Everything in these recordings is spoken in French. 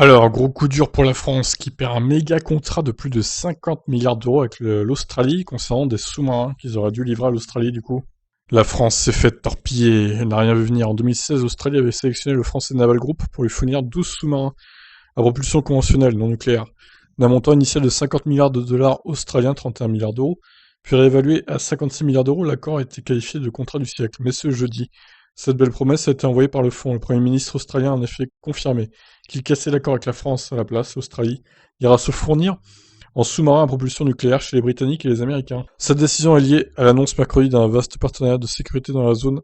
Alors, gros coup dur pour la France qui perd un méga contrat de plus de 50 milliards d'euros avec l'Australie concernant des sous-marins qu'ils auraient dû livrer à l'Australie du coup. La France s'est faite torpiller, elle n'a rien vu venir. En 2016, l'Australie avait sélectionné le français Naval Group pour lui fournir 12 sous-marins à propulsion conventionnelle, non nucléaire, d'un montant initial de 50 milliards de dollars australiens, 31 milliards d'euros, puis réévalué à 56 milliards d'euros. L'accord a été qualifié de contrat du siècle. Mais ce jeudi, cette belle promesse a été envoyée par le fond. Le Premier ministre australien a en effet confirmé qu'il cassait l'accord avec la France. À la place, l'Australie ira se fournir en sous-marin à propulsion nucléaire chez les Britanniques et les Américains. Cette décision est liée à l'annonce mercredi d'un vaste partenariat de sécurité dans la zone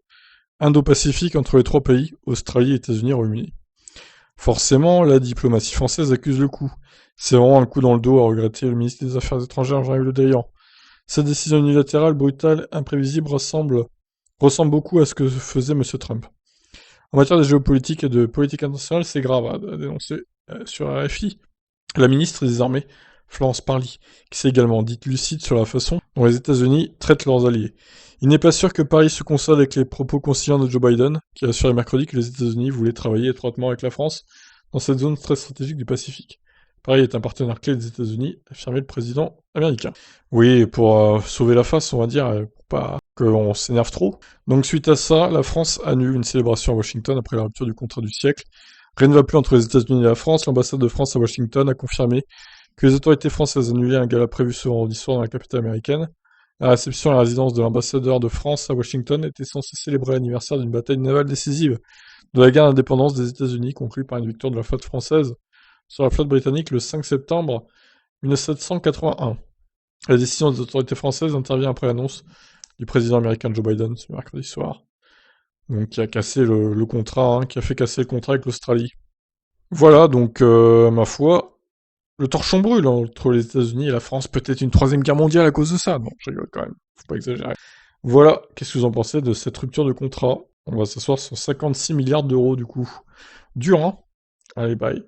Indo-Pacifique entre les trois pays, Australie, États-Unis et Royaume-Uni. Forcément, la diplomatie française accuse le coup. C'est vraiment un coup dans le dos, à regretter le ministre des Affaires étrangères Jean-Yves Le Drian. Cette décision unilatérale, brutale, imprévisible ressemble beaucoup à ce que faisait M. Trump. En matière de géopolitique et de politique internationale, c'est grave, a dénoncé sur RFI la ministre des Armées, Florence Parly, qui s'est également dite lucide sur la façon dont les États-Unis traitent leurs alliés. Il n'est pas sûr que Paris se console avec les propos conciliants de Joe Biden, qui a assuré mercredi que les États-Unis voulaient travailler étroitement avec la France dans cette zone très stratégique du Pacifique. Paris est un partenaire clé des États-Unis, a affirmé le président américain. Oui, pour sauver la face, on va dire, pour pas qu'on s'énerve trop. Donc suite à ça, la France annule une célébration à Washington après la rupture du contrat du siècle. Rien ne va plus entre les États-Unis et la France. L'ambassade de France à Washington a confirmé que les autorités françaises annulaient un gala prévu ce vendredi soir dans la capitale américaine. La réception à la résidence de l'ambassadeur de France à Washington était censée célébrer l'anniversaire d'une bataille navale décisive de la guerre d'indépendance des États-Unis, conclue par une victoire de la flotte française sur la flotte britannique le 5 septembre 1781. La décision des autorités françaises intervient après l'annonce du président américain Joe Biden ce mercredi soir, donc qui a cassé le contrat, qui a fait casser le contrat avec l'Australie. Voilà, donc ma foi, le torchon brûle entre les États-Unis et la France, peut-être une troisième guerre mondiale à cause de ça. Non, je rigole quand même, faut pas exagérer. Voilà, qu'est-ce que vous en pensez de cette rupture de contrat? On va s'asseoir sur 56 milliards d'euros du coup. Dur, hein? Allez, bye.